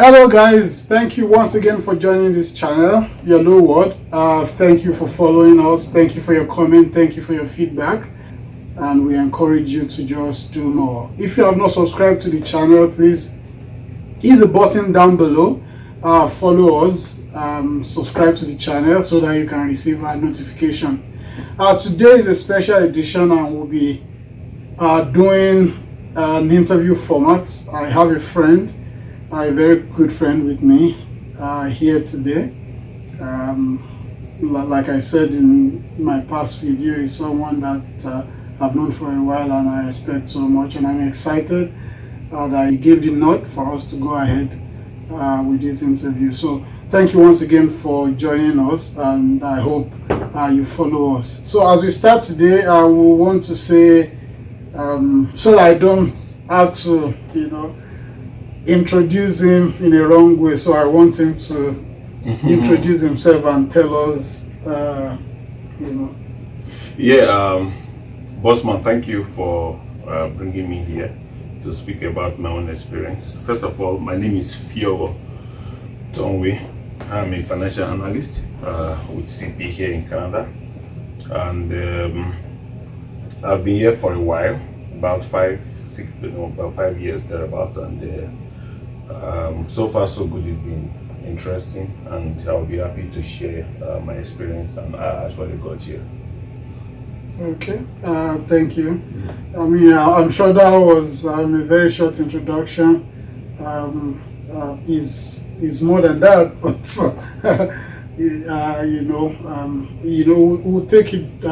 Hello guys, thank you once again for joining this channel, Yellow Word. Thank you for following us, thank you for your comment, thank you for your feedback, and we encourage you to just do more. If you have not subscribed to the channel, please hit the button down below, follow us, subscribe to the channel so that you can receive our notification. Today is a special edition and we'll be doing an interview format. I have a friend, a very good friend with me here today. Like I said in my past video, is someone that I've known for a while and I respect so much, and I'm excited that he gave the nod for us to go ahead with this interview. So thank you once again for joining us, and I hope you follow us. So as we start today, I will want to say, so I don't have to, introduce him in a wrong way. So I want him to introduce himself and tell us, Yeah, Bossman, thank you for bringing me here to speak about my own experience. First of all, my name is Fiogho Tonwe. I'm a financial analyst with CP here in Canada, and I've been here for a while, about 5 years thereabout, and so far so good. It's been interesting, and I'll be happy to share my experience and I actually got here. Okay, thank you. I mean, I'm sure that was a very short introduction. Is more than that, but we'll take it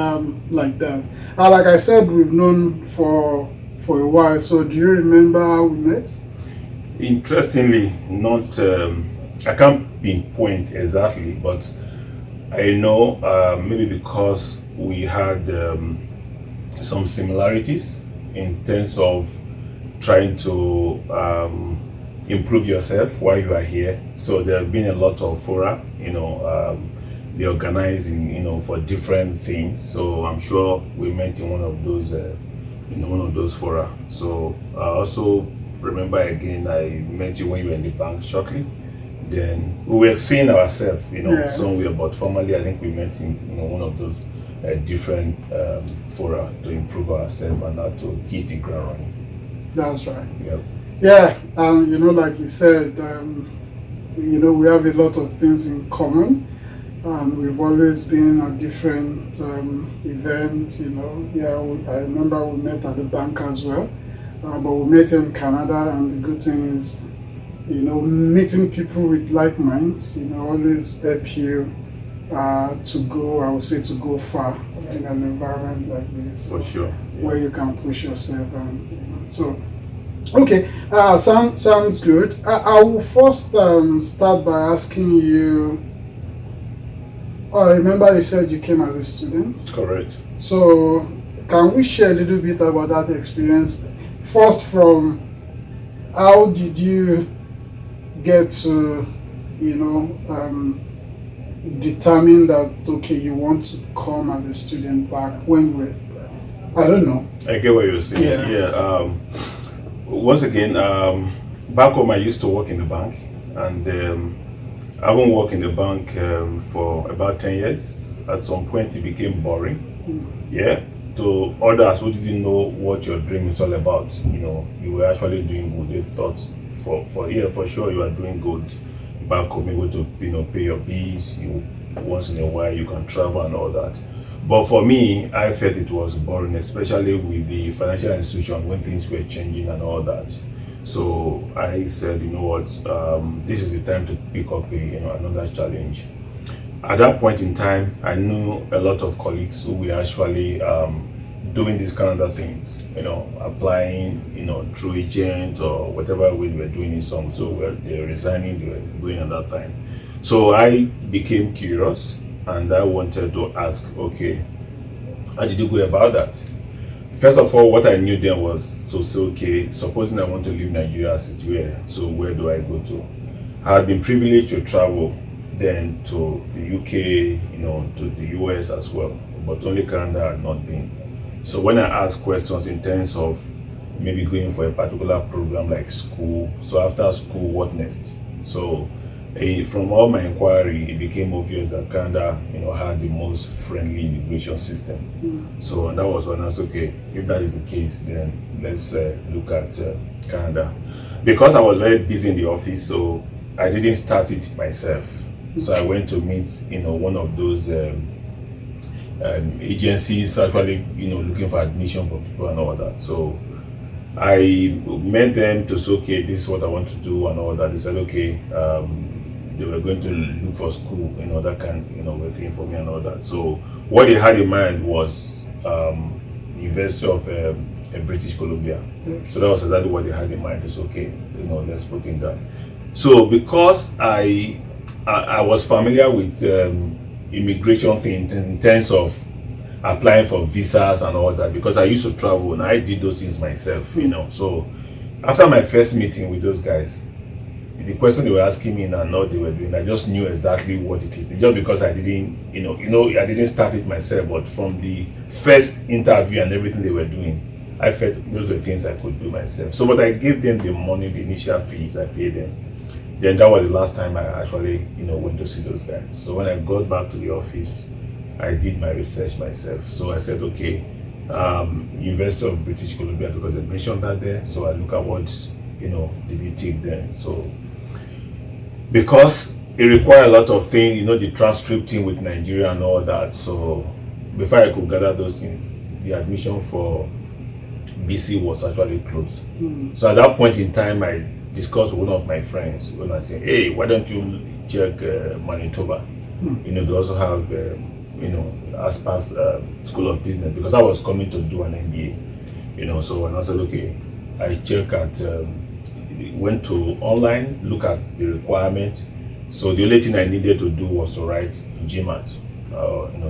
like that. Like I said, we've known for a while. So do you remember how we met? Interestingly, not I can't pinpoint exactly, but I know maybe because we had some similarities in terms of trying to improve yourself while you are here. So there have been a lot of fora, the organizing, for different things. So I'm sure we met in one of those fora. So I also remember again, I met you when you were in the bank shortly. Then we were seeing ourselves, somewhere, but formally I think we met in one of those different fora to improve ourselves and how to hit the ground running. That's right. Yep. Yeah, and like you said, we have a lot of things in common, and we've always been at different events. I remember we met at the bank as well, but we met in Canada, and the good thing is, meeting people with like minds, always help you to go far in an environment like this. For sure. Yeah. Where you can push yourself, and so. Okay, sounds good. I will first start by asking you. I remember you said you came as a student. Correct. So, can we share a little bit about that experience? First, from how did you get to, determine that you want to come as a student back when I don't know. I get what you're saying. Yeah. Once again, back home I used to work in the bank, and I haven't worked in the bank for about 10 years. At some point it became boring. Yeah. To others who didn't know what your dream is all about, you were actually doing good. They thought for sure you are doing good back home, able to pay your bills, once in a while you can travel and all that. But for me, I felt it was boring, especially with the financial institution when things were changing and all that. So I said, this is the time to pick up another challenge. At that point in time, I knew a lot of colleagues who were actually doing these kind of things, applying, through agent or whatever way we were doing in some. So they were resigning, they were going at that time. So I became curious, and I wanted to ask, okay, how did you go about that? First of all, what I knew then was to say, okay, supposing I want to leave Nigeria as it were, so where do I go to? I had been privileged to travel then to the UK, to the US as well, but only Canada had not been. So when I asked questions in terms of maybe going for a particular program like school, so after school, what next? So from all my inquiry, it became obvious that Canada, had the most friendly immigration system. So that was when I was okay. If that is the case, then let's look at Canada. Because I was very busy in the office, so I didn't start it myself. So I went to meet, one of those agencies actually, looking for admission for people and all that. So I met them to say, okay, this is what I want to do and all that. They said, okay, they were going to look for school, that kind, thing for me and all that. So what they had in mind was University of British Columbia. So that was exactly what they had in mind. It's okay, let's put in that. So because I was familiar with immigration thing in terms of applying for visas and all that, because I used to travel and I did those things myself, So after my first meeting with those guys, the question they were asking me and what they were doing, I just knew exactly what it is. Just because I didn't, I didn't start it myself, but from the first interview and everything they were doing, I felt those were things I could do myself. So, but I gave them the money, the initial fees, I paid them. Then that was the last time I actually, went to see those guys. So when I got back to the office, I did my research myself. So I said, okay, University of British Columbia, because I mentioned that there. So I look at what, did it take then. So because it required a lot of things, the transcripting with Nigeria and all that. So before I could gather those things, the admission for BC was actually closed. So at that point in time, I discussed with one of my friends when I said, hey, why don't you check Manitoba? They also have, ASPA's School of Business, because I was coming to do an MBA, so when I said, okay, I check at, went to online, look at the requirements. So the only thing I needed to do was to write GMAT,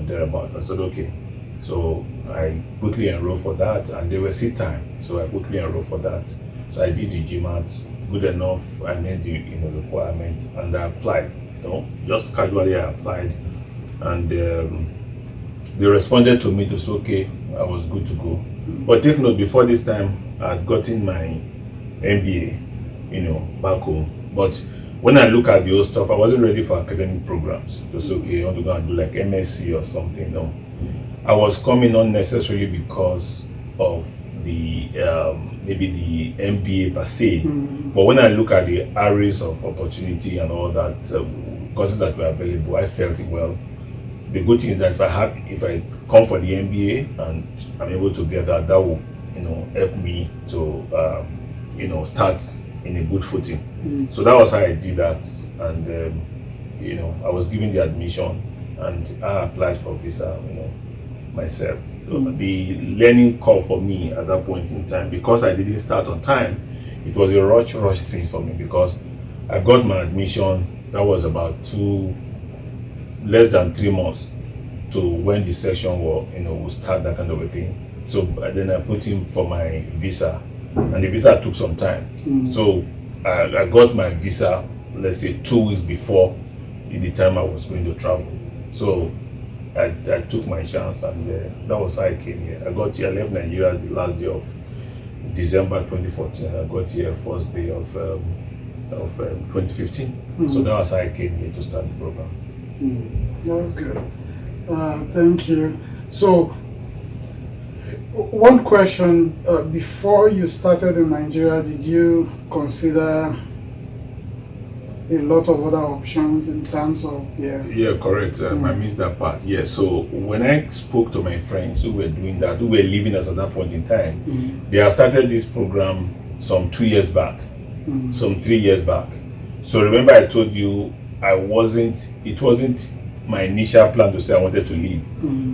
thereabout. I said, okay. So I quickly enrolled for that, and there was seat time. So I quickly enrolled for that. So I did the GMAT, good enough. I made the requirement, and I applied. Just casually I applied, and they responded to me to say, okay, I was good to go. But take note, before this time, I had gotten my MBA, back home. But when I look at the old stuff, I wasn't ready for academic programs. Just okay, I want to go and do like MSc or something. No, I was coming not necessarily because of the maybe the MBA per se, but when I look at the areas of opportunity and all that courses that were available, I felt it well. The good thing is that if I come for the MBA and I'm able to get that will help me to start in a good footing. So that was how I did that, and I was given the admission and I applied for visa myself. The learning curve for me at that point in time, because I didn't start on time, it was a rush thing for me, because I got my admission. That was about less than 3 months to when the session will start, that kind of a thing. So then I put in for my visa, and the visa took some time. So I got my visa, let's say 2 weeks before the time I was going to travel. So I took my chance, and that was how I came here. I got here, I left Nigeria the last day of December 2014. I got here first day of 2015. So that was how I came here to start the program. That's good. Thank you. So one question, before you started in Nigeria, did you consider a lot of other options in terms of Yeah, correct. I missed that part. Yeah, so when I spoke to my friends who were doing that, who were leaving us at that point in time, they had started this program some 2 years back, some 3 years back. So remember I told you it wasn't my initial plan to say I wanted to leave,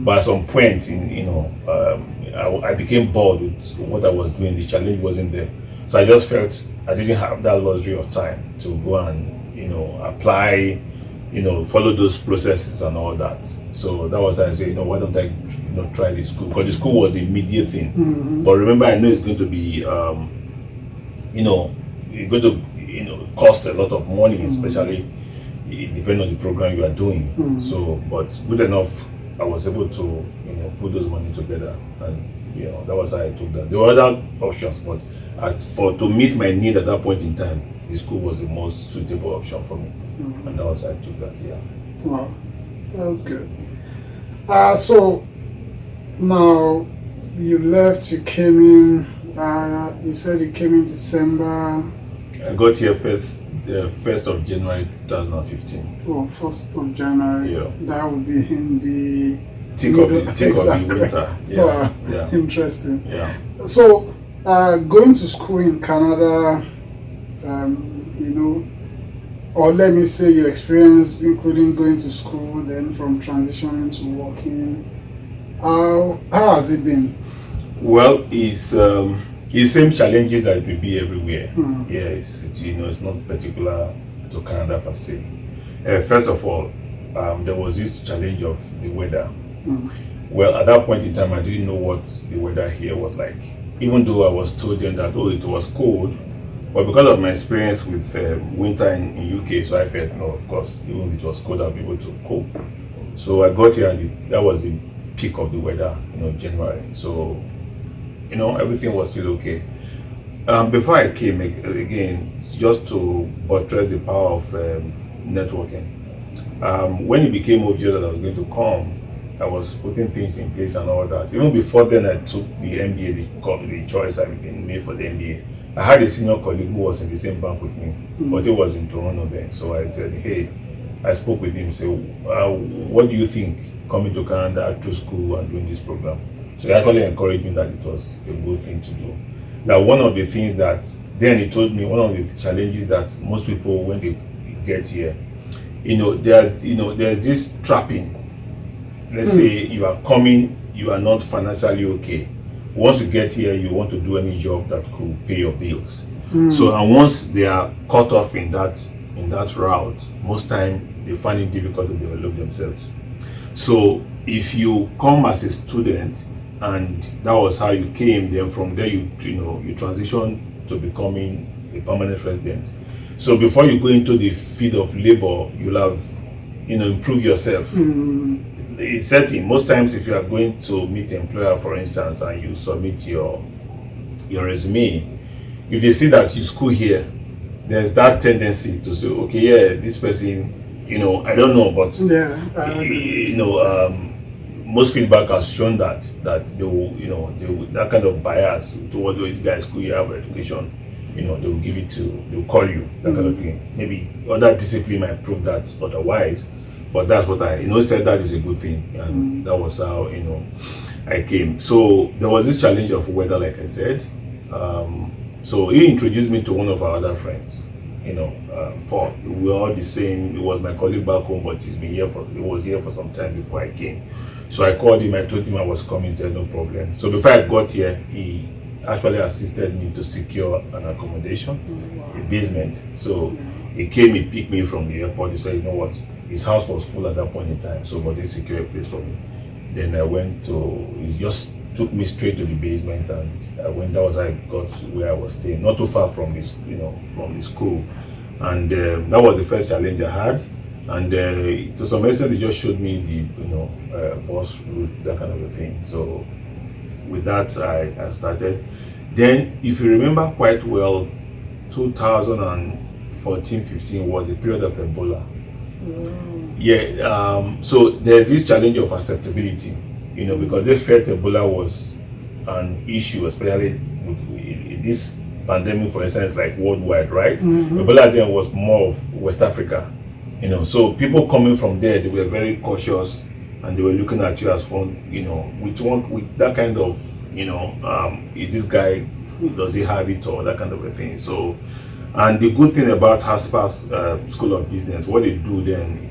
but at some point I became bored with what I was doing. The challenge wasn't there, so I just felt I didn't have that luxury of time to go and apply, follow those processes and all that. So that was why I said, why don't I try the school, because the school was the immediate thing. But remember, I know it's going to be it's going to cost a lot of money, especially depending on the program you are doing. So but good enough, I was able to put those money together and That was how I took that. There were other options, but to meet my need at that point in time, the school was the most suitable option for me, and that was how I took that. Yeah. Wow, that's good. So now you left. You came in. You said you came in December. I got here the 1st of January 2015. Oh, 1st of January. Yeah. That would be in the thick of the winter. Yeah. Wow. Yeah. Interesting. Yeah. So, going to school in Canada, or let me say your experience, including going to school, then from transitioning to working, how has it been? Well, it's the same challenges that it will be everywhere. Yeah, it's not particular to Canada per se. First of all, there was this challenge of the weather. Well, at that point in time, I didn't know what the weather here was like. Even though I was told then that it was cold, but because of my experience with winter in UK, so I felt no, of course, even if it was cold, I'll be able to cope. So I got here, and that was the peak of the weather, January. So everything was still okay. Before I came, again, just to buttress the power of networking. When it became obvious that I was going to come, I was putting things in place and all that. Even before then, I took the MBA, the choice I made for the MBA. I had a senior colleague who was in the same bank with me, but he was in Toronto then. So I said, hey, I spoke with him, said, what do you think coming to Canada through school and doing this program? So he actually encouraged me that it was a good thing to do. Now, one of the things that, then he told me, one of the challenges that most people, when they get here, there's this trapping. Let's say you are coming, you are not financially okay. Once you get here, you want to do any job that could pay your bills. So, and once they are cut off in that route, most time they find it difficult to develop themselves. So, if you come as a student, and that was how you came, then from there you transition to becoming a permanent resident. So before you go into the field of labor, you'll have improve yourself. It's certain. Most times if you are going to meet an employer, for instance, and you submit your resume, if they see that you school here, there's that tendency to say, okay, yeah, this person, I don't know, but most feedback has shown that they will that kind of bias towards those guys who have education, they will give it to, they will call you, that kind of thing. Maybe other discipline might prove that otherwise, but that's what I said that is a good thing, and that was how I came. So there was this challenge of weather, like I said. So he introduced me to one of our other friends, Paul. We were all the same. He was my colleague back home, but he was here for some time before I came. So I called him, I told him I was coming, he said no problem. So before I got here, he actually assisted me to secure an accommodation, a basement. So he came, he picked me from the airport. He said, you know what, his house was full at that point in time, so but he secured a place for me. Then he just took me straight to the basement, and that was how I got to where I was staying, not too far from this, from the school. And that was the first challenge I had. And to some extent, they just showed me the bus route, that kind of a thing. So with that, I started. Then, if you remember quite well, 2014-15 was the period of Ebola. Yeah. So there's this challenge of acceptability, because they felt Ebola was an issue, especially with this pandemic, for instance, like worldwide, right? Ebola then was more of West Africa. So people coming from there, they were very cautious, and they were looking at you as one, with that kind of, is this guy, does he have it, or that kind of a thing. So, and the good thing about Haspa's School of Business, what they do then,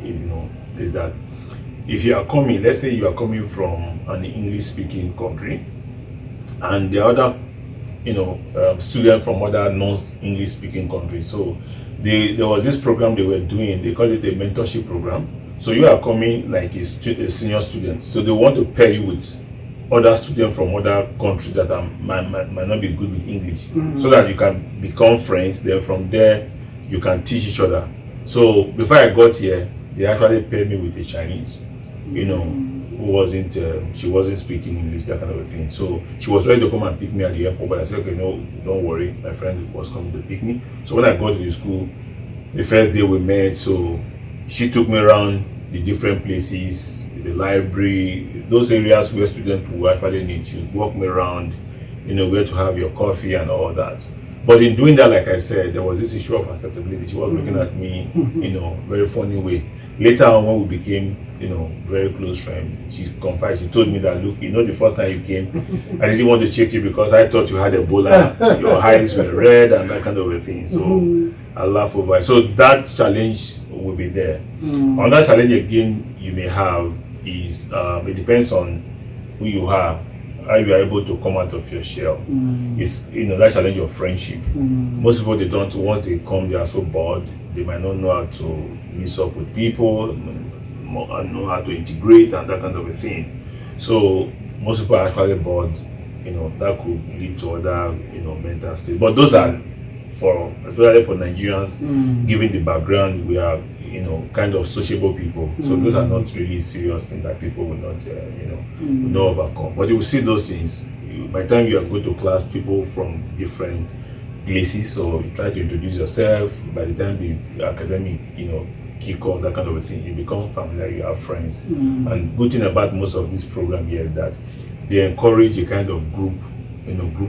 is that if you are coming, let's say you are coming from an English-speaking country, and the other, student from other non-English speaking countries. So there was this program they were doing, they call it a mentorship program. So you are coming like a senior student. So they want to pair you with other students from other countries that might not be good with English, so that you can become friends. Then from there, you can teach each other. So before I got here, they actually paired me with a Chinese, who she wasn't speaking English, that kind of a thing. So she was ready to come and pick me at the airport, but I said, okay, no, don't worry. My friend was coming to pick me. So when I got to the school, the first day we met, so she took me around the different places, the library, those areas where students will actually need. She would walk me around, where to have your coffee and all that. But in doing that, like I said, there was this issue of acceptability. She was looking at me, very funny way. Later on, when we became, very close friends, she confided. She told me that, look, the first time you came, I didn't want to check you because I thought you had Ebola. Your eyes were red and that kind of a thing. So I laugh over it. So that challenge will be there. Another challenge again you may have is it depends on who you are, how you are able to come out of your shell. It's that challenge of friendship. Most people, they don't, once they come, they are so bored, they might not know how to mix up with people and know how to integrate and that kind of a thing. So most people are actually bored. That could lead to other mental state. But those are especially for Nigerians, given the background, we are kind of sociable people. So those are not really serious things that people will not will not overcome. But you will see those things by the time you are going to class, people from different places. So you try to introduce yourself. By the time the academic kick off, that kind of a thing, you become familiar, you have friends. And good thing about most of this program here is that they encourage a kind of group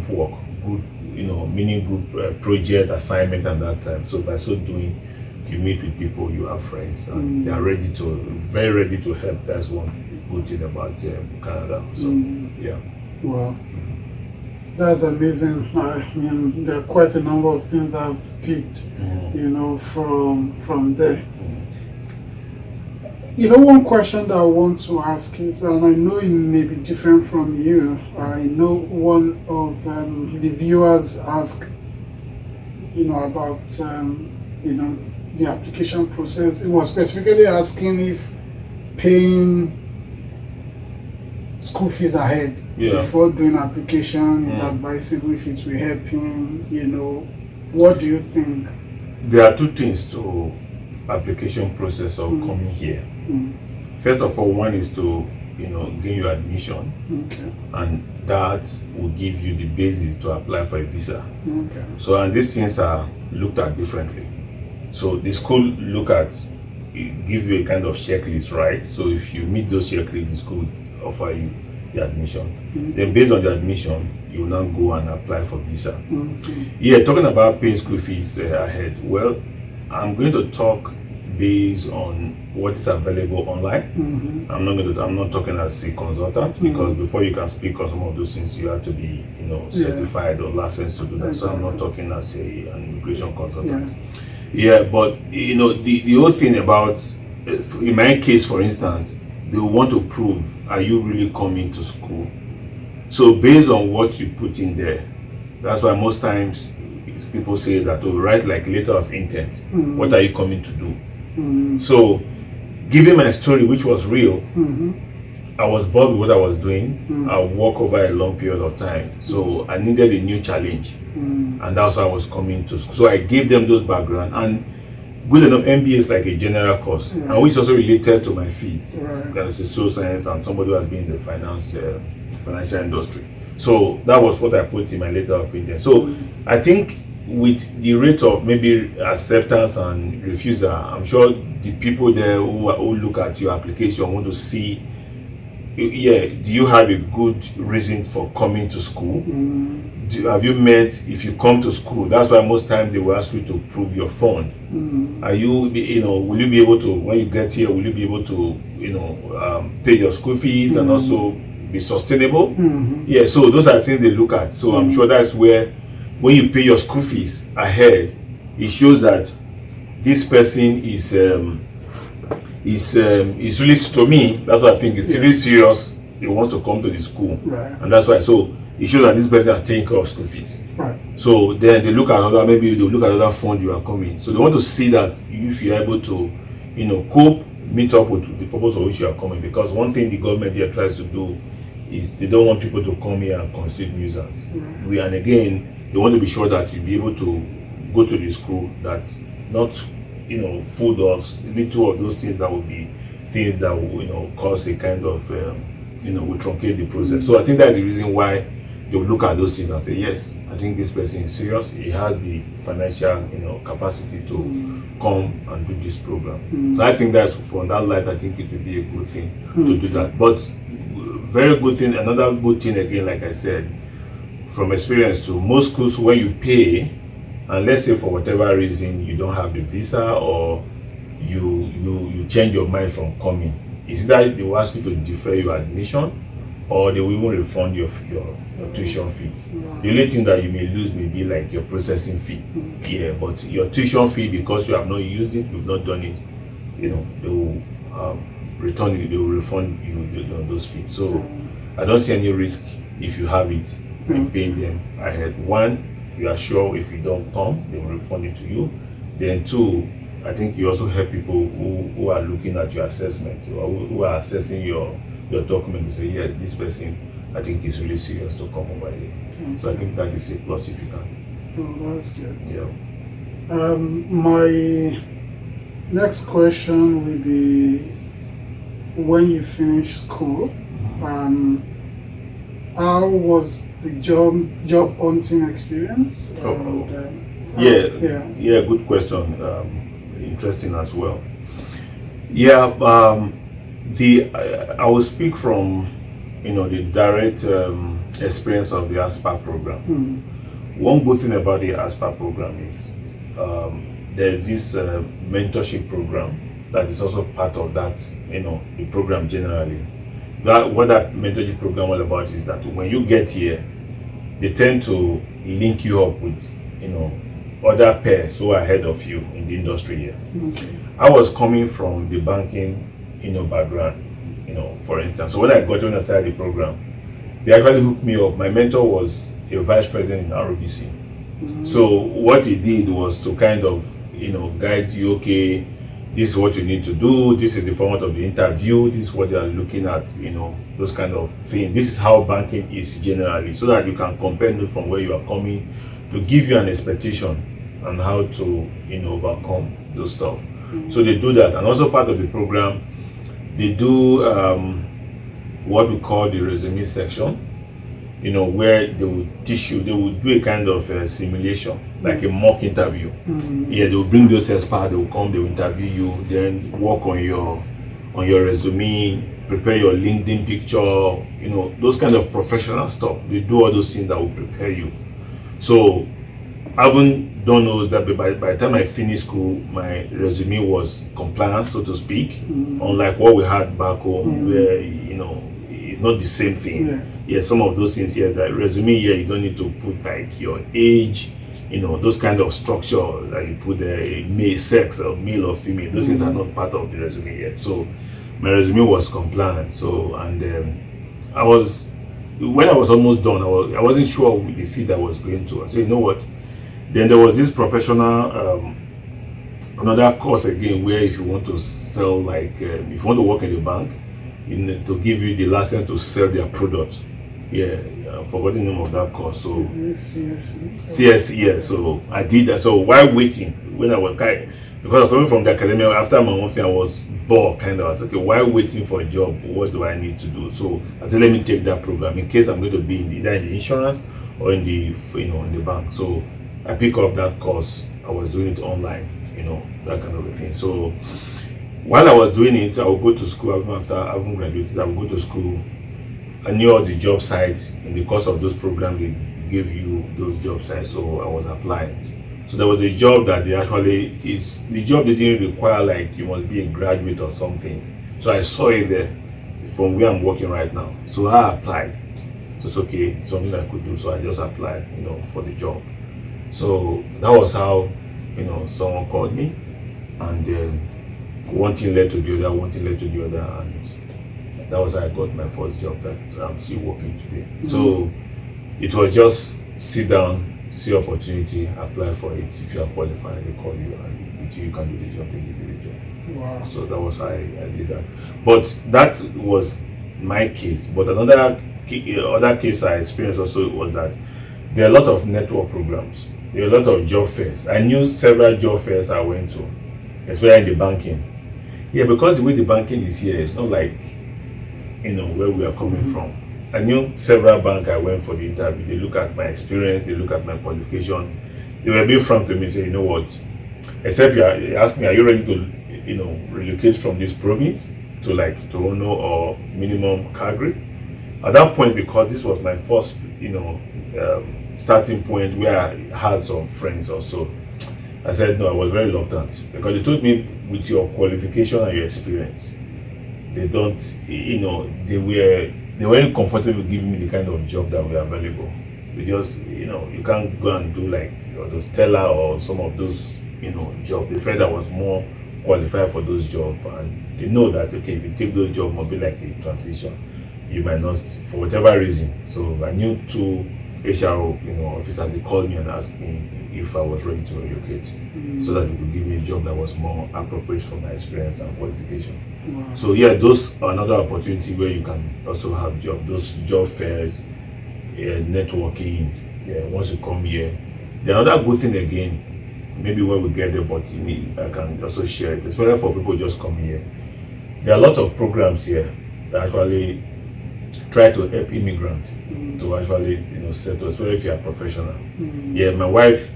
work, group meaning group project assignment and that time. So by so doing, you meet with people, you have friends, and they are very ready to help. That's one good thing about Canada. So yeah. Wow, that's amazing. I mean, there are quite a number of things I've picked, from there. One question that I want to ask is, and I know it may be different from you. I know one of the viewers asked, about, the application process. It was specifically asking if paying school fees ahead before doing application is advisable, if it will help him. What do you think? There are two things to application process of coming here. First of all, one is to gain your admission, and that will give you the basis to apply for a visa. So, and these things are looked at differently. So the school give you a kind of checklist, right? So if you meet those checklists, the school will offer you the admission. Then based on the admission, you will now go and apply for visa. Yeah, talking about paying school fees ahead. Well, I'm going to talk based on what is available online. I'm not talking as a consultant, because before you can speak on some of those things, you have to be certified or licensed to do that. So I'm not talking as an immigration consultant. Yeah, but the whole thing about, in my case, for instance, they want to prove, are you really coming to school? So based on what you put in there, that's why most times people say that, write like letter of intent. What are you coming to do? So given my story, which was real, I was bored with what I was doing. I walked over a long period of time. So I needed a new challenge. And that's why I was coming to school. So I gave them those background. And good enough, MBA is like a general course, and which also related to my field. That is social science, and somebody who has been in the financial industry. So that was what I put in my letter of intent. So I think with the rate of maybe acceptance and refusal, I'm sure the people there who look at your application want to see, do you have a good reason for coming to school? Have you met, if you come to school, that's why most times they will ask you to prove your fund. Are you, will you be able to, when you get here, will you be able to, pay your school fees and also be sustainable? Yeah, so those are things they look at. So I'm sure that's where, when you pay your school fees ahead, it shows that this person is really, to me, that's what I think, it's really serious. He wants to come to the school, and that's why. So it shows that this person has taken care of school fees. So then they look at maybe they look at other fund you are coming. So they want to see that if you are able to, cope, meet up with the purpose for which you are coming. Because one thing the government here tries to do is they don't want people to come here and constitute nuisance. And again, they want to be sure that you'll be able to go to the school, that not food or little of those things that will be things that will, cause a kind of, will truncate the process. So I think that's the reason why they will look at those things and say, yes, I think this person is serious. He has the financial, capacity to come and do this program. So I think that's, from that light, I think it would be a good thing to do that. But very good thing, another good thing again, like I said, from experience too, most schools, when you pay, and let's say for whatever reason you don't have the visa, or you change your mind from coming, is that they will ask you to defer your admission, or they will even refund your tuition fees. The only thing that you may lose may be like your processing fee. Yeah, but your tuition fee, because you have not used it, you've not done it, they will return it, they will refund you those fees. So I don't see any risk if you have it in paying them ahead. One, you are sure if you don't come, they will refund it to you. Then two, I think you also help people who are looking at your assessment, or who are assessing your document, to say, yeah, this person, I think, is really serious to come over here. So I think that is a plus if you can. Oh, that's good. Yeah. My next question will be, when you finish school, how was the job hunting experience? Yeah, good question. Interesting as well. Yeah, I will speak from the direct experience of the ASPA program. One good thing about the ASPA program is there's this mentorship program that is also part of that, the program generally. What that mentorship program all about is that when you get here, they tend to link you up with other peers who are ahead of you in the industry here. I was coming from the banking background, for instance. So when I started the program, they actually hooked me up. My mentor was a vice president in ROBC. So what he did was to kind of guide you, okay, this is what you need to do, this is the format of the interview, this is what they are looking at, those kind of things. This is how banking is generally, so that you can compare notes from where you are coming, to give you an expectation on how to overcome those stuff. So they do that. And also part of the program, they do what we call the resume section, where they will teach you, they will do a kind of simulation, like a mock interview. Yeah, they will bring those experts, they will come, they will interview you, then work on your resume, prepare your LinkedIn picture, those kind of professional stuff. They do all those things that will prepare you. So I haven't done those that, but by the time I finished school, my resume was compliant, so to speak, unlike what we had back home, where it's not the same thing. Yeah, some of those things here, that resume here, you don't need to put like your age, those kind of structure that you put male, sex, or male or female. Those things are not part of the resume yet. So my resume was compliant. So, and when I was almost done, I wasn't sure with the field I was going to. I said, you know what? Then there was this professional, another course again, where if you want to sell, like if you want to work in the bank, to give you the license to sell their product. Yeah, I forgot the name of that course. So is it CSE? CSE, yes. So I did that. So while waiting, when I was because I was coming from the academy, after my own thing, I was bored kind of. I was okay, while waiting for a job, what do I need to do? So I said, let me take that program in case I'm going to be either in the insurance or in the in the bank. So I pick up that course. I was doing it online, that kind of a thing. So while I was doing it, I would go to school. Even after having graduated, I would go to school. I knew all the job sites. In the course of those programs, they gave you those job sites, so I was applying. So there was a job that the job didn't require like you must be a graduate or something. So I saw it there from where I'm working right now. So I applied. So it's okay, something I could do. So I just applied, for the job. So that was how, someone called me, and then one thing led to the other, and that was how I got my first job that I'm still working today. So it was just sit down, see opportunity, apply for it. If you are qualified, they call you, and until you can do the job, they give you the job. Wow. So that was how I did that. But that was my case. But other case I experienced also was that there are a lot of network programs. There are a lot of job fairs. I knew several job fairs I went to, especially in the banking. Yeah, because the way the banking is here, it's not like, where we are coming from. I knew several banks I went for the interview. They look at my experience, they look at my qualification. They were being frank to me, say, you know what? Except you ask me, are you ready to, relocate from this province to like Toronto or minimum Calgary? At that point, because this was my first, starting point where I had some friends or so, I said no. I was very reluctant because they told me with your qualification and your experience, they don't, they weren't comfortable giving me the kind of job that were available. They just, you can't go and do like those teller or some of those, jobs. They felt I was more qualified for those jobs, and they know that okay, if you take those jobs, it might be like a transition. You might not, for whatever reason. So I knew two HR, officers. They called me and asked me if I was ready to relocate, so that they could give me a job that was more appropriate for my experience and qualification. Wow. So yeah, those are another opportunity where you can also have those job fairs, networking. Yeah, once you come here, the another good thing again, maybe when we get there, but I can also share it, especially for people just coming here. There are a lot of programs here that actually try to help immigrants to actually settle, especially if you are professional. Yeah, my wife,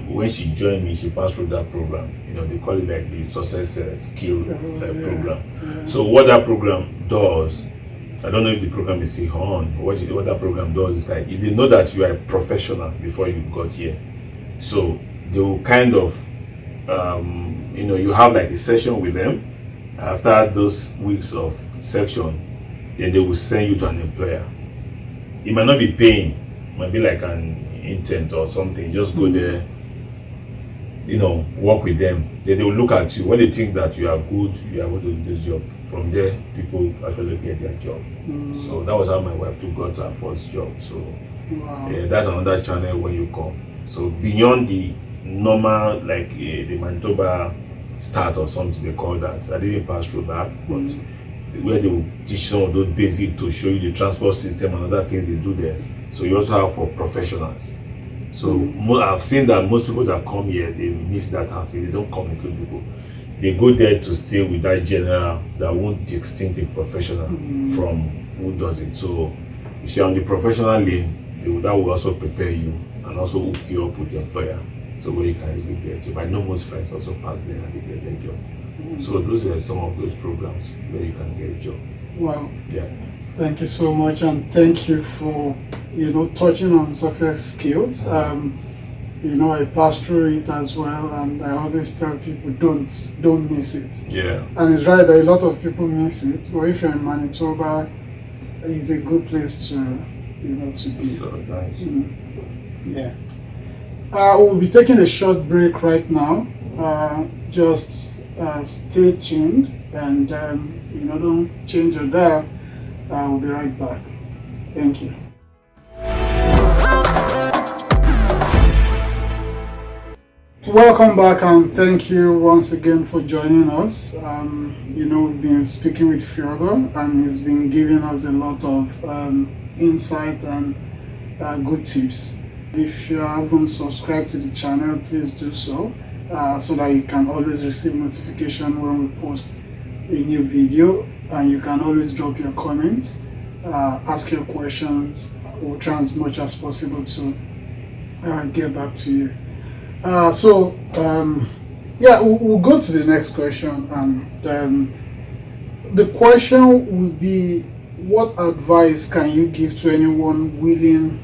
when she joined me, she passed through that program. They call it like the success skill program. Yeah. So what that program does, I don't know if the program is still on. What that program does is like, they know that you are a professional before you got here, so they will kind of you have like a session with them. After those weeks of section, then they will send you to an employer. It might not be paying, it might be like an intent or something. Just go there, work with them. Then they will look at you. When they think that you are good, you are able to do this job. From there, people actually get their job. So that was how my wife too got her first job. So that's another channel when you come. So beyond the normal, like the Manitoba start or something they call that. I didn't pass through that, but where they will teach some of those basic to show you the transport system and other things they do there. So you also have for professionals. So I've seen that most people that come here, they miss that out. They don't communicate with people. They go there to stay with that general that won't distinct a professional from who does it. So you see, on the professional lane, that will also prepare you and also hook you up with the employer. So where you can easily get a job. I know most friends also pass there and they get their job. So those were some of those programs where you can get a job. Wow. Yeah. Thank you so much, and thank you for touching on success skills. I pass through it as well, and I always tell people don't miss it. Yeah. And it's right that a lot of people miss it. But if you're in Manitoba, it's a good place to be. So nice. Yeah. We'll be taking a short break right now. Just stay tuned and don't change your dial. We'll be right back. Thank you. Welcome back, and thank you once again for joining us. We've been speaking with Fiogho, and he's been giving us a lot of insight and good tips. If you haven't subscribed to the channel, please do so, so that you can always receive notification when we post a new video, and you can always drop your comments, ask your questions. We'll try as much as possible to get back to you. We'll go to the next question, and the question would be, what advice can you give to anyone willing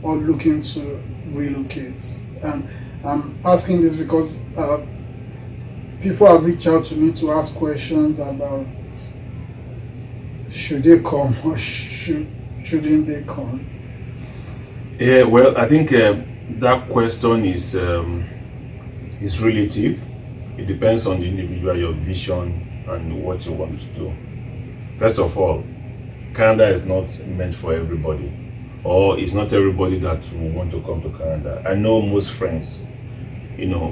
or looking to relocate? And I'm asking this because people have reached out to me to ask questions about should they come or shouldn't they come? Yeah, well, I think that question is relative. It depends on the individual, your vision, and what you want to do. First of all, Canada is not meant for everybody, or it's not everybody that will want to come to Canada. I know most friends,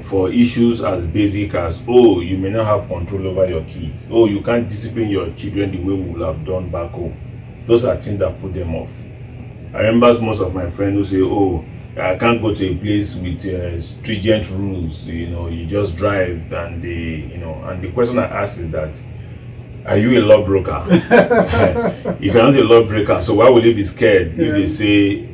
for issues as basic as, you may not have control over your kids, you can't discipline your children the way we would have done back home. Those are things that put them off. I remember most of my friends who say, I can't go to a place with stringent rules. You just drive, and and the question I ask is that, are you a lawbreaker? If you're not a lawbreaker, so why would you be scared if they say,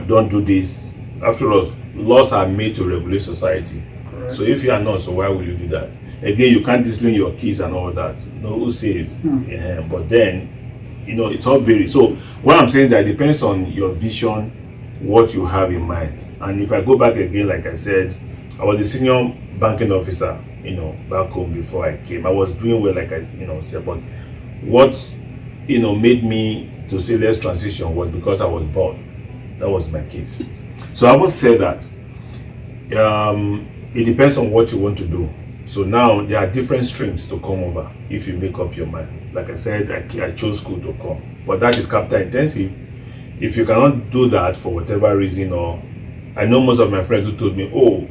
don't do this? After all, laws are made to regulate society. Correct. So if you are not, so why will you do that? Again, you can't discipline your kids and all that. Who says? But then, it's all very. So what I'm saying is that it depends on your vision, what you have in mind. And if I go back again, like I said, I was a senior banking officer, back home before I came. I was doing well, like I said, but what made me to say let's transition was because I was bored. That was my case. So I would say that it depends on what you want to do. So now there are different streams to come over if you make up your mind. Like I said, I chose school to come, but that is capital intensive. If you cannot do that for whatever reason, or I know most of my friends who told me, oh,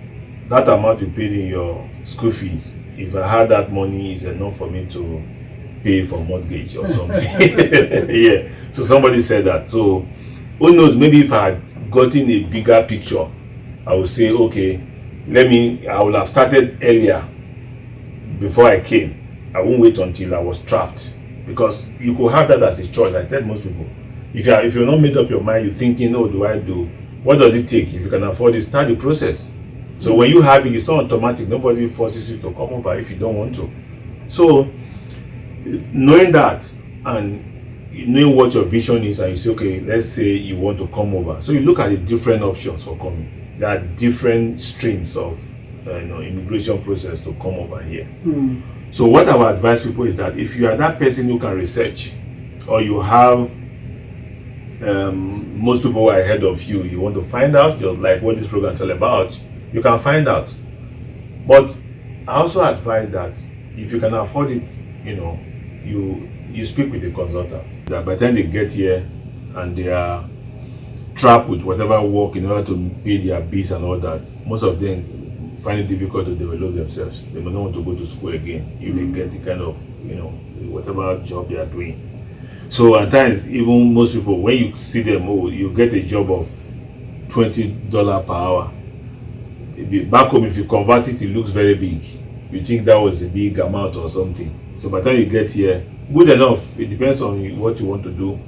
that amount you paid in your school fees, if I had that money, is enough for me to pay for mortgage or something. Yeah. So somebody said that. So who knows, maybe if I had gotten a bigger picture, I would say, okay, I would have started earlier before I came. I won't wait until I was trapped, because you could have that as a choice. I tell most people, if you're not made up your mind, you're thinking, oh, do I do? What does it take? If you can afford it, start the process. So when you have it, it's not automatic. Nobody forces you to come over if you don't want to. So knowing that and knowing what your vision is, and you say, okay, let's say you want to come over. So you look at the different options for coming. There are different streams of immigration process to come over here. So what I would advise people is that if you are that person who can research, or you have most people are ahead of you, you want to find out, just like what this program is all about, you can find out. But I also advise that if you can afford it, you speak with a consultant. That by the time they get here and they are trapped with whatever work in order to pay their bills and all that, most of them find it difficult to develop themselves. They may not want to go to school again if they get the kind of whatever job they are doing. So at times, even most people, when you see them, you get a job of $20 per hour. Back home, if you convert it, it looks very big. You think that was a big amount or something. So by the time you get here, good enough. It depends on what you want to do.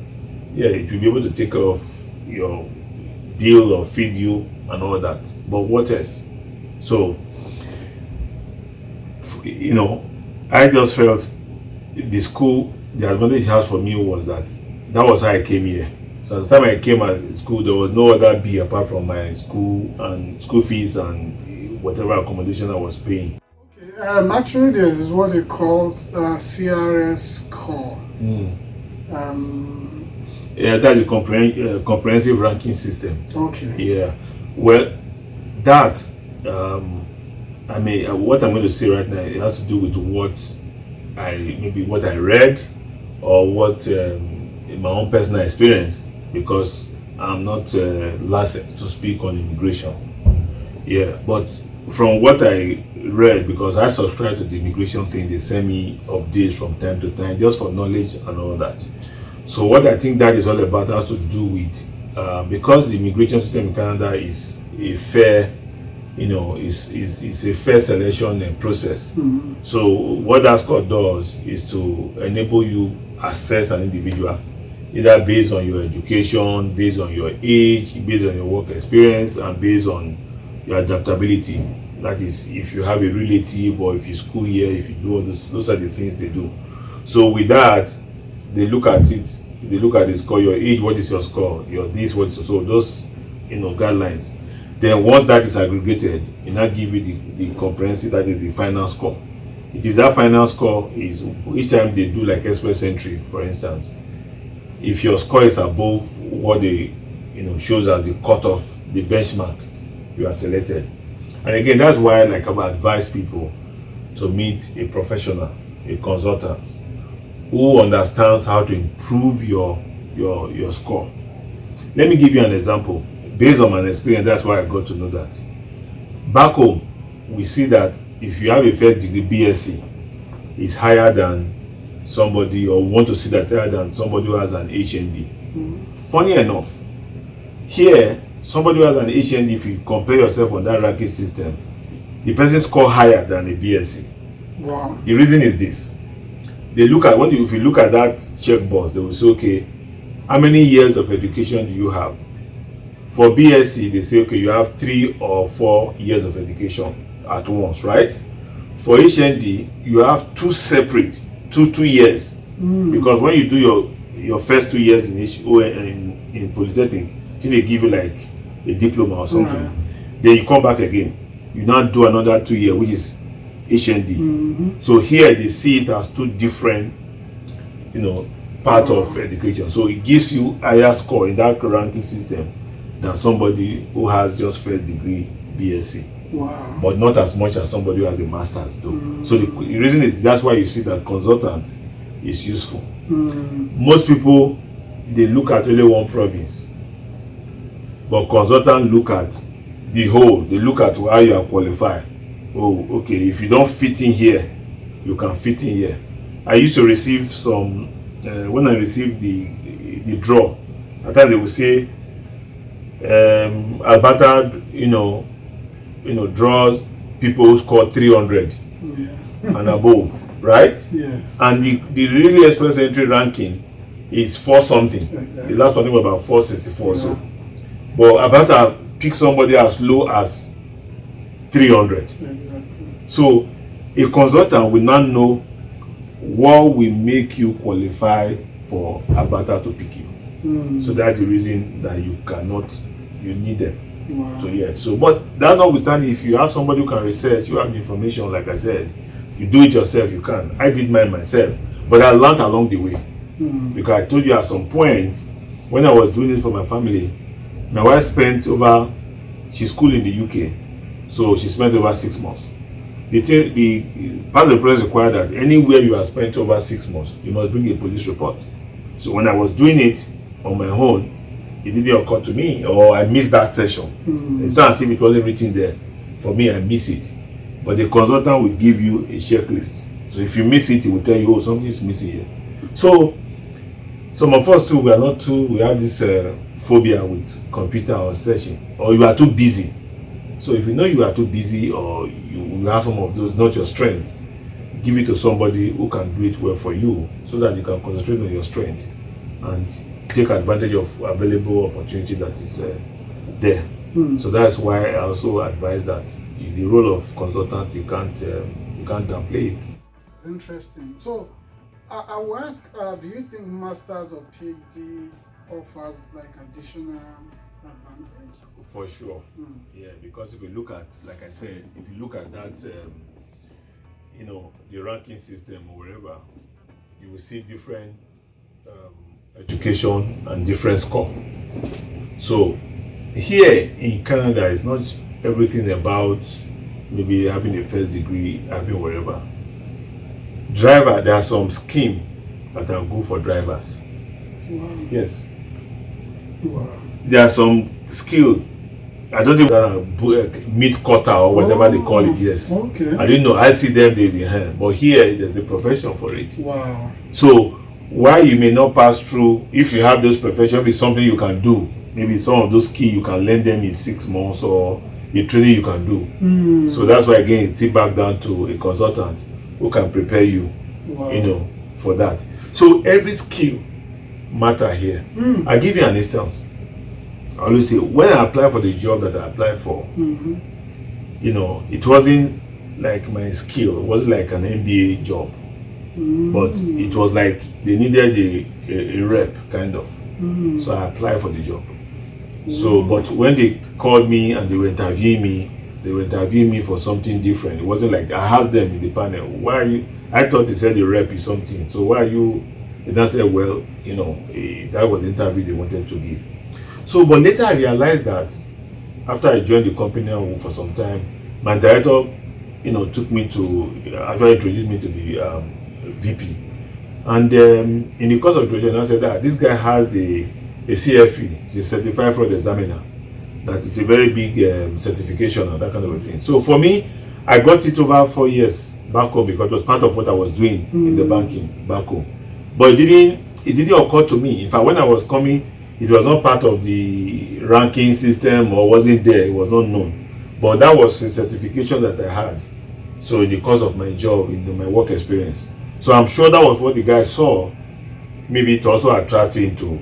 Yeah, it will be able to take care of your bill or feed you and all that. But what else? So, I just felt the school, the advantage it has for me was that was how I came here. So at the time I came at school, there was no other bill apart from my school and school fees and whatever accommodation I was paying. Okay. Actually, there's what they call CRS score. Yeah, that's a comprehensive ranking system. Okay. Yeah. Well, that what I'm going to say right now, it has to do with what I read, or what in my own personal experience, because I'm not licensed to speak on immigration. Yeah, but from what I read, because I subscribe to the immigration thing, they send me updates from time to time just for knowledge and all that. So what I think that is all about has to do with because the immigration system in Canada is a fair, is a fair selection process. So what that score does is to enable you assess an individual, either based on your education, based on your age, based on your work experience, and based on your adaptability. That is, if you have a relative, or if you school here, if you do all those are the things they do. So with that, they look at it, they look at the score, your age, what is your score, your this, what is, so those guidelines. Then once that is aggregated, it now give you the comprehensive, that is the final score. It is that final score is each time they do like express entry, for instance. If your score is above what they shows as the cutoff, the benchmark, you are selected. And again, that's why I advise people to meet a professional, a consultant, who understands how to improve your score. Let me give you an example. Based on my experience, that's why I got to know that. Back home, we see that if you have a first degree BSc, it's higher than somebody, or want to see that's higher than somebody who has an HND. Funny enough, here somebody who has an HND, if you compare yourself on that ranking system, the person score higher than a BSc. Wow. The reason is this: they look at if you look at that checkbox, they will say, okay, how many years of education do you have? For BSc, they say, okay, you have 3 or 4 years of education at once, right? For HND, you have 2 separate, two years, because when you do your first 2 years in Polytechnic, then they give you like a diploma or something. Then you come back again, you now do another 2 years, which is HND. So here they see it as 2 different, part of education. So it gives you higher score in that ranking system than somebody who has just first degree BSc. Wow. But not as much as somebody who has a master's though. So the reason is that's why you see that consultant is useful. Most people, they look at only one province, but consultant look at the whole. They look at how you are qualified. Oh, okay, if you don't fit in here, you can fit in here. I used to receive some when I received the draw, at times they will say Alberta, draws people who score 300 and above, right? Yes. And the really express entry ranking is 4 something. Exactly. The last one was about 464. So, but Alberta pick somebody as low as 300. Exactly. So a consultant will not know what will make you qualify for Alberta to pick you. So that's the reason that you need them. Wow. So yeah. So but that notwithstanding, if you have somebody who can research, you have the information, like I said, you do it yourself, you can. I did mine myself, but I learned along the way. Because I told you at some point when I was doing it for my family, my wife spent she's school in the UK, so she spent over 6 months. The part of the process required that anywhere you have spent over 6 months, you must bring a police report. So when I was doing it on my own, it didn't occur to me, or I missed that session. It's not as if it wasn't written there. For me, I miss it. But the consultant will give you a checklist. So if you miss it, he will tell you, oh, something is missing here. So some of us too, we have this phobia with computer or searching, or you are too busy. So if you know you are too busy, or you have some of those, not your strength, give it to somebody who can do it well for you, so that you can concentrate on your strength and take advantage of available opportunity that is there. So that's why I also advise that the role of consultant, you can't downplay it. It's interesting. So I will ask, do you think masters or PhD offers like additional advantage? For sure. Yeah, because if you look at, like I said, if you look at that the ranking system or wherever, you will see different education and different score. So here in Canada, it's not everything about maybe having a first degree, having wherever. Driver, there are some schemes that are good for drivers. Wow. Yes. Wow. There are some skill. I don't think meat cutter or whatever they call it. Yes. Okay. I didn't know. I see them but here there's a profession for it. Wow. So why you may not pass through, if you have those professions, it's something you can do. Maybe some of those skills you can learn them in 6 months, or a training you can do. So that's why again it's back down to a consultant who can prepare you, for that. So every skill matter here. I give you an instance. I always say, when I applied for the job that I applied for, it wasn't like my skill. It wasn't like an MBA job, but it was like they needed a rep kind of. So I applied for the job. So, but when they called me and they were interviewing me for something different. It wasn't like I asked them in the panel, why are you? I thought they said the rep is something. So why are you? And I said, well, that was the interview they wanted to give. So, but later I realized that after I joined the company for some time, my director, took me to actually introduced me to the VP, and in the course of introduction, I said that this guy has a CFE, it's a Certified Fraud Examiner. That is a very big certification and that kind of a thing. So for me, I got it over 4 years back home because it was part of what I was doing in the banking back home. But it didn't occur to me. In fact, when I was coming, It was not part of the ranking system or wasn't there. It was not known. But that was a certification that I had. So in the course of my job, in my work experience. So I'm sure that was what the guy saw. Maybe to also attract him to,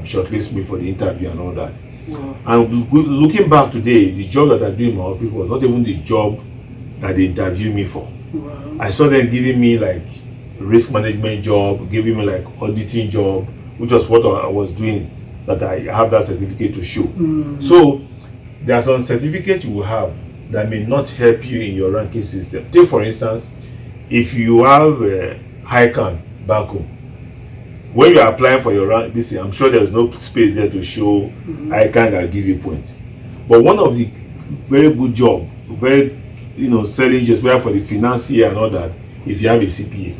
shortlist me for the interview and all that. Wow. And looking back today, the job that I do in my office was not even the job that they interviewed me for. Wow. I saw them giving me like risk management job, giving me like auditing job, which was what I was doing, that I have that certificate to show. So there are some certificates you will have that may not help you in your ranking system. Take for instance, if you have a HICAN back home, when you are applying for your rank, I'm sure there's no space there to show HICAN that give you points. But one of the very good job, very selling just where for the financier and all that, if you have a CPA.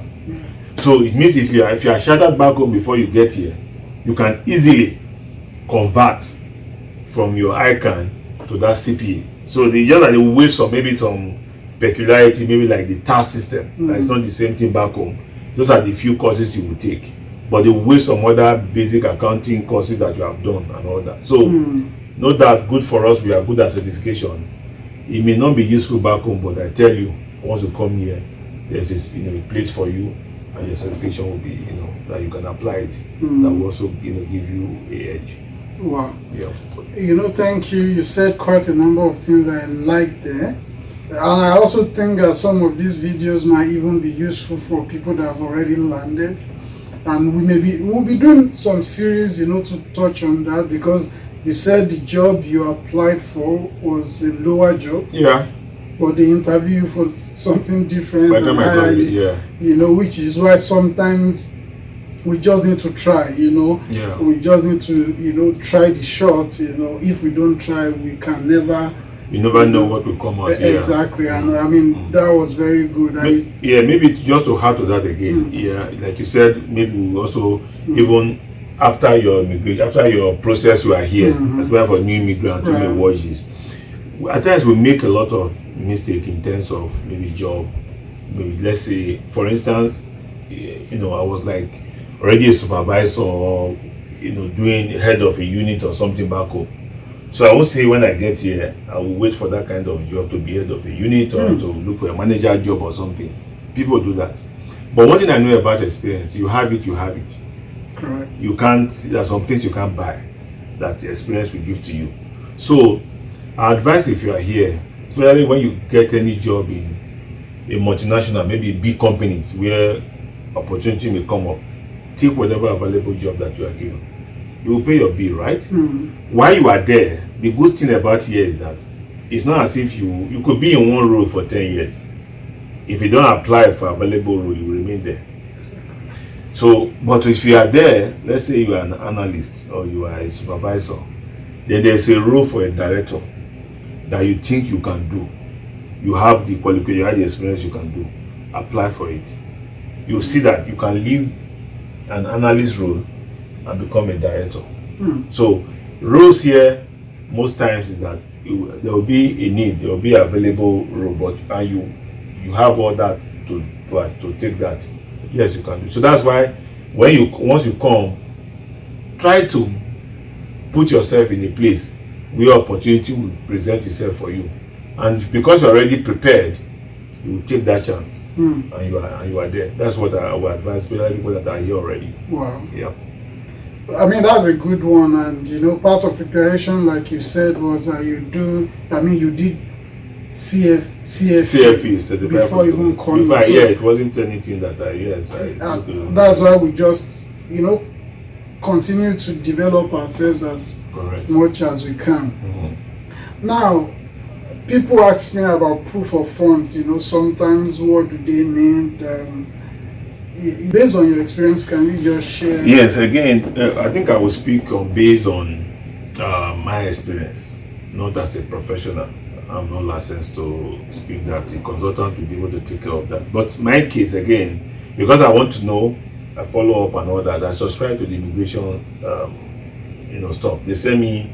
So it means if you are shattered back home before you get here, you can easily convert from your HICAN to that CPA. So they just like they waive some peculiarity, maybe like the tax system. It's not the same thing back home. Those are the few courses you will take. But they will waive some other basic accounting courses that you have done and all that. So not that good for us, we are good at certification. It may not be useful back home, but I tell you, once you come here, there's a place for you, and your certification will be, that you can apply it. That will also, give you a edge. Wow. Yeah. Thank you. You said quite a number of things I like there. And I also think that some of these videos might even be useful for people that have already landed. And we'll be doing some series, to touch on that, because you said the job you applied for was a lower job. Yeah. But the interview for something different. Yeah. Which is why sometimes we just need to try, Yeah. We just need to, try the shots, If we don't try, we can never. You never know what will come out. Exactly. And I mean, that was very good. Maybe just to add to that again. Yeah, like you said, maybe we also, even after your process you are here, especially for new immigrants who may watch this, at times we make a lot of mistake in terms of maybe job. Maybe let's say, for instance, I was like already a supervisor or doing head of a unit or something back home. So I won't say when I get here, I will wait for that kind of job to be head of a unit or to look for a manager job or something. People do that. But one thing I know about experience, you have it. Correct. There are some things you can't buy that the experience will give to you. So I advise, if you are here, especially when you get any job in a multinational, maybe big companies where opportunity may come up, take whatever available job that you are given. You will pay your bill, right? While you are there, the good thing about here is that it's not as if you could be in one role for 10 years. If you don't apply for available role, you will remain there. So, but if you are there, let's say you are an analyst or you are a supervisor, then there's a role for a director that you think you can do. You have the qualification, you have the experience, you can do. Apply for it. You see that you can leave an analyst role and become a director. So roles here most times is that there will be a need, there will be available role, and you have all that to take that. Yes, you can do. So that's why once you come, try to put yourself in a place where opportunity will present itself for you, and because you're already prepared, you will take that chance, and you are there. That's what I would advise, especially people that are here already. Wow. Yeah. I mean, that's a good one, and part of preparation, like you said, was you did CFE before even coming. It wasn't anything that that's why we just continue to develop ourselves as much as we can. Now, people ask me about proof of funds. Sometimes what do they mean? Based on your experience, can you just share? Yes, again, I think I will speak based on my experience, not as a professional. I'm not licensed to speak that. A consultant will be able to take care of that. But my case, again, because I want to know, I follow up and all that, I subscribe to the immigration stuff. They send me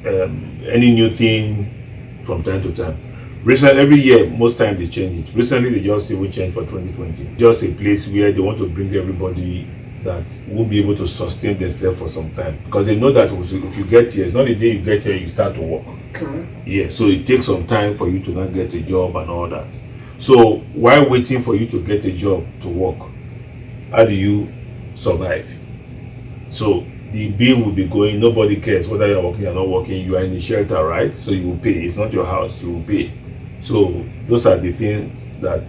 any new thing from time to time. Recently, every year, most times they change it. Recently, they just even changed for 2020. Just a place where they want to bring everybody that won't be able to sustain themselves for some time, because they know that if you get here, it's not the day you get here you start to work. Correct. Yeah, so it takes some time for you to not get a job and all that. So while waiting for you to get a job to work, how do you survive? So the bill will be going, nobody cares whether you're working or not working, you are in the shelter, right? So you will pay. It's not your house, you will pay. So those are the things that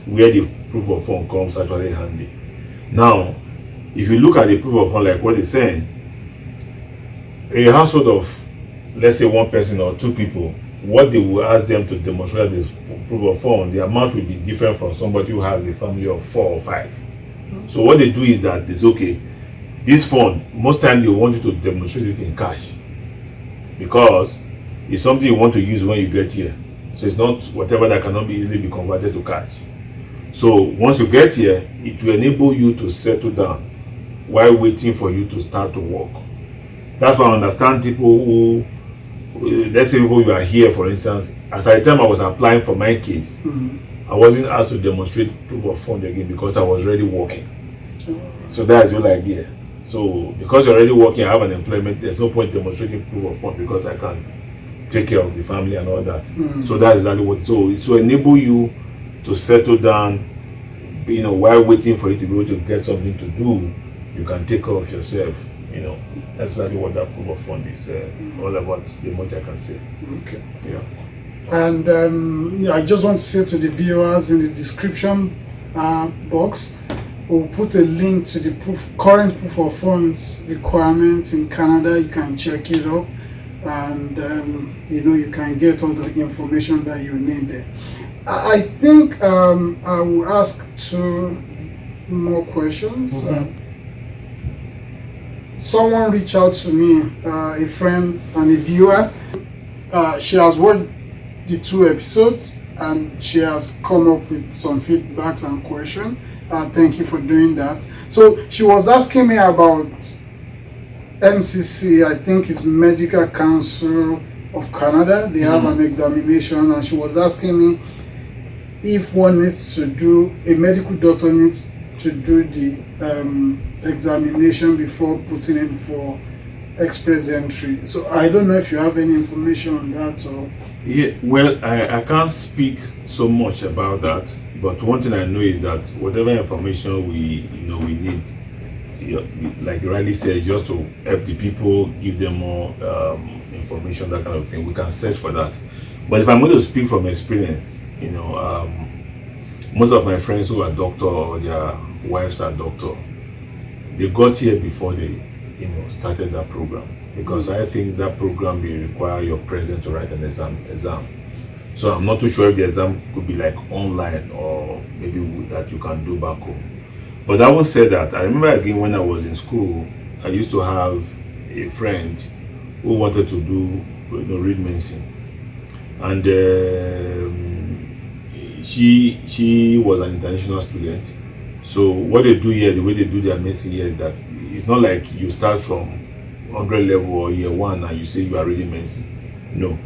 where the proof of fund comes actually handy. Now, if you look at the proof of fund, like what it's saying, a household of, let's say, one person or two people, what they will ask them to demonstrate this proof of fund, the amount will be different from somebody who has a family of 4 or 5. So what they do is that it's okay. This fund, most times they want you to demonstrate it in cash, because it's something you want to use when you get here. So it's not whatever that cannot be easily be converted to cash. So once you get here, it will enable you to settle down while waiting for you to start to work. That's why I understand people who, let's say people you are here, for instance, as at the time I was applying for my case, I wasn't asked to demonstrate proof of fund again because I was already working. So that's your idea. So because you're already working, I have an employment, there's no point demonstrating proof of fund because I can take care of the family and all that. So that's exactly what. So it's to enable you to settle down, while waiting for you to be able to get something to do, you can take care of yourself. That's exactly what that proof of fund is all about. The much I can say. Okay. Yeah. And I just want to say to the viewers, in the description box, we'll put a link to the current proof of funds requirements in Canada. You can check it up, and you can get all the information that you need there. I think I will ask 2 more questions. Someone reached out to me, a friend and a viewer. She has watched the 2 episodes and she has come up with some feedbacks and questions. Thank you for doing that. So she was asking me about MCC, I think it's Medical Council of Canada. They have an examination, and she was asking me if one needs to do, a medical doctor needs to do the examination before putting in for express entry. So I don't know if you have any information on that or... Yeah, well, I can't speak so much about that, but one thing I know is that whatever information we need, like you rightly said, just to help the people, give them more information, that kind of thing, we can search for that. But if I'm going to speak from experience, most of my friends who are doctor or their wives are doctor, they got here before they started that program, because I think that program will require your presence to write an exam. So I'm not too sure if the exam could be like online or maybe that you can do back home. But that was said that, I remember again when I was in school, I used to have a friend who wanted to do read medicine, and she was an international student. So what they do here, the way they do their medicine here, is that it's not like you start from 100 level or year 1 and you say you are reading medicine. No,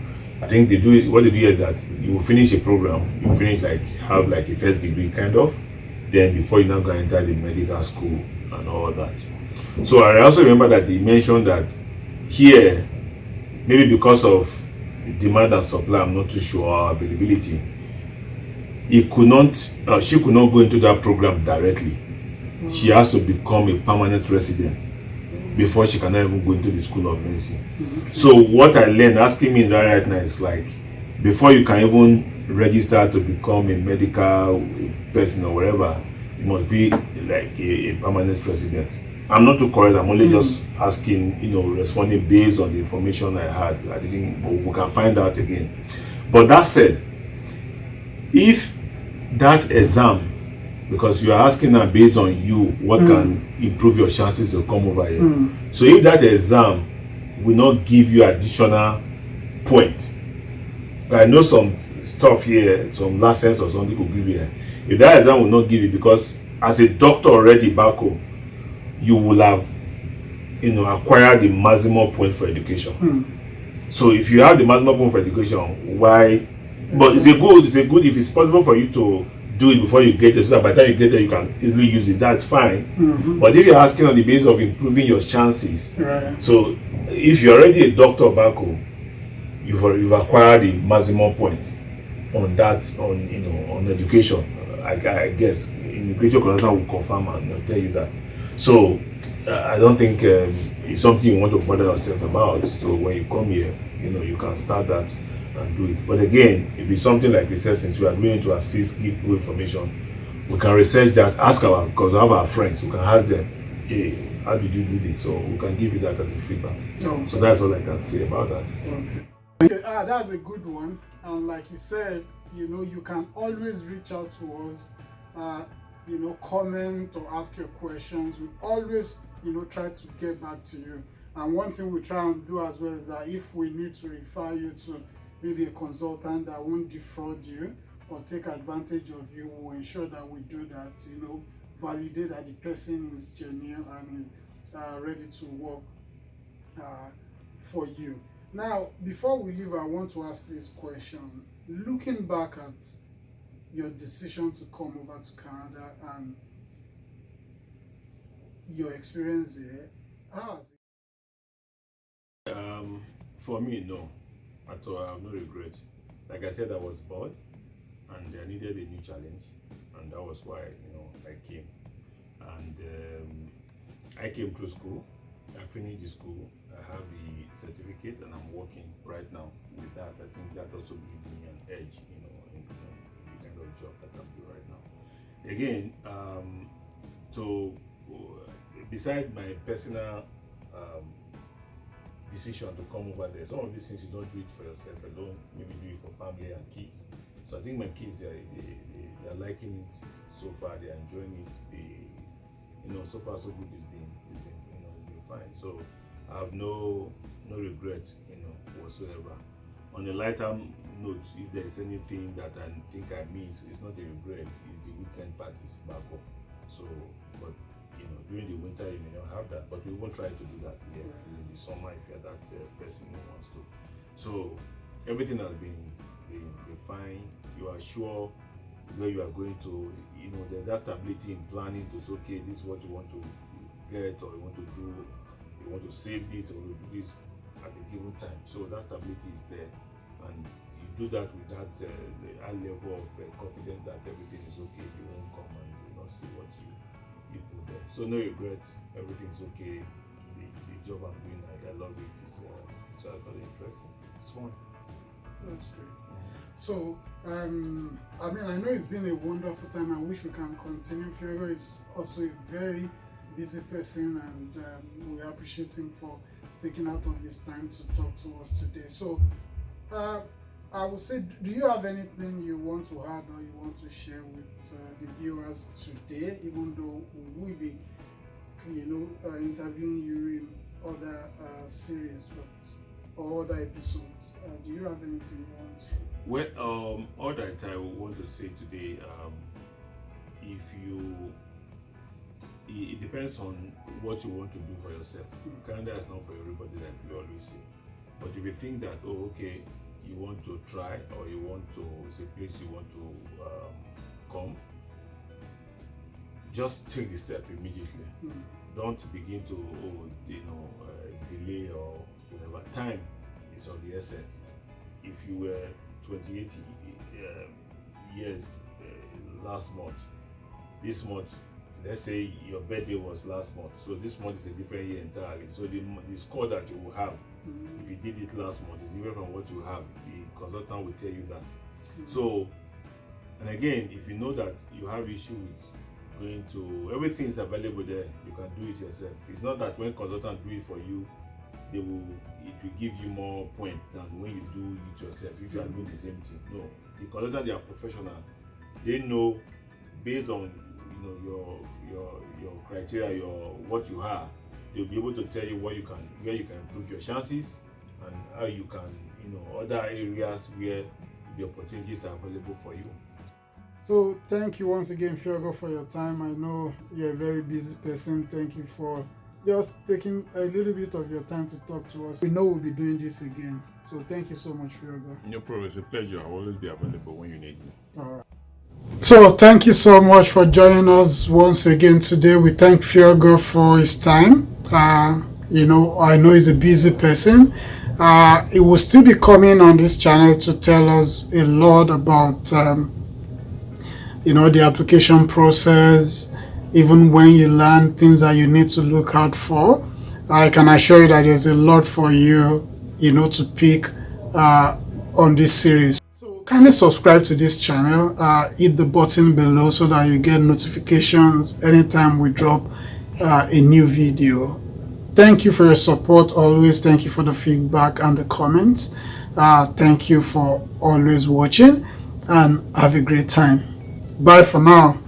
I think what they do here is that you will finish a program, you finish have a first degree kind of, then before you now go enter the medical school and all that. So I also remember that he mentioned that here, maybe because of demand and supply, I'm not too sure, availability, she could not go into that program directly. She has to become a permanent resident before she can even go into the school of medicine. So what I learned, asking me right now, is like, before you can even register to become a medical person or whatever, you must be like a permanent resident. I'm not too correct, I'm only just asking, responding based on the information I had. I didn't, but we can find out again. But that said, if that exam, because you are asking now based on you, what can improve your chances to come over here. So if that exam will not give you additional points, I know some stuff here, some license or something could give you here. If that exam will not give you, because as a doctor already back home, you will have acquired the maximum point for education. So if you have the maximum point for education, why? But it's a good if it's possible for you to do it before you get it, so that by the time you get there you can easily use it. That's fine. But if you're asking on the basis of improving your chances, so if you're already a doctor back home, you've acquired the maximum point on that, on education. I guess immigration consultant will confirm and tell you that. So I don't think it's something you want to bother yourself about. So when you come here, you can start that and do it. But again, if it's something like research, since we are willing to assist, give people information, we can research that, because we have our friends, we can ask them, hey, how did you do this? So we can give you that as a feedback. So that's all I can say about that. Okay, that's a good one. And like you said, you can always reach out to us, comment or ask your questions. We always, try to get back to you. And one thing we try and do as well is that if we need to refer you to maybe a consultant that won't defraud you or take advantage of you, we'll ensure that we do that, validate that the person is genuine and is ready to work for you. Now, before we leave, I want to ask this question. Looking back at your decision to come over to Canada and your experience there, how has it? For me, no. At all, I have no regret. Like I said, I was bored and I needed a new challenge, and that was why I came. And I came through school. I finished the school. I have the certificate, and I'm working right now with that. I think that also gives me an edge, in the kind of job that I'm doing right now. Again, so beside my personal decision to come over there, some of these things you don't do it for yourself alone. Maybe do it for family and kids. So I think my kids they're liking it so far. They're enjoying it. So far so good. It's been fine. So I have no regret, whatsoever. On a lighter note, if there's anything that I think I miss, it's not a regret. It's the weekend parties back home. So, but during the winter you may not have that, but we won't try to do that here during the summer if you're that person who wants to. So everything has been fine. You are sure where you are going to. There's that stability in planning to say, okay, this is what you want to get, or you want to do. You want to save this or do this at a given time. So that stability is there, and you do that with that high level of confidence that everything is okay. You won't come and not see what you put there. So no regrets. Everything's okay. The job I'm doing, I love it. It's very interesting. It's fun. That's great. So I know it's been a wonderful time. I wish we can continue. Fiogho is also a very busy person, and we appreciate him for taking out of his time to talk to us today. So I would say, do you have anything you want to add or you want to share with the viewers today, even though we will be interviewing you in other series or other episodes? Do you have anything you want to? Well, all that I want to say today, it depends on what you want to do for yourself. Canada is not for everybody, like we always say. But if you think that, you want to try, or it's a place you want to come, just take the step immediately. Don't begin to delay or whatever. Time is of the essence. If you were 28 years last month, this month, let's say your birthday was last month, so this month is a different year entirely. So the score that you will have, if you did it last month, is different from what you have. The consultant will tell you that. So, and again, if you know that you have issue with going to, everything is available there, you can do it yourself. It's not that when consultants do it for you, it will give you more point than when you do it yourself if you are doing the same thing. No, the consultants, they are professional. They know based on your criteria, what you have. They'll be able to tell you where you can improve your chances, and how you can other areas where the opportunities are available for you. So thank you once again, Fiogho, for your time. I know you're a very busy person. Thank you for just taking a little bit of your time to talk to us. We know we'll be doing this again. So thank you so much, Fiogho. No problem. It's a pleasure. I'll always be available when you need me. All right. So thank you so much for joining us once again today. We thank Fiogho for his time. I know he's a busy person. He will still be coming on this channel to tell us a lot about the application process, even when you learn things that you need to look out for. I can assure you that there's a lot for you, to pick on this series. So kindly subscribe to this channel, hit the button below so that you get notifications anytime we drop a new video. Thank you for your support always. Thank you for the feedback and the comments. Thank you for always watching, and have a great time. Bye for now.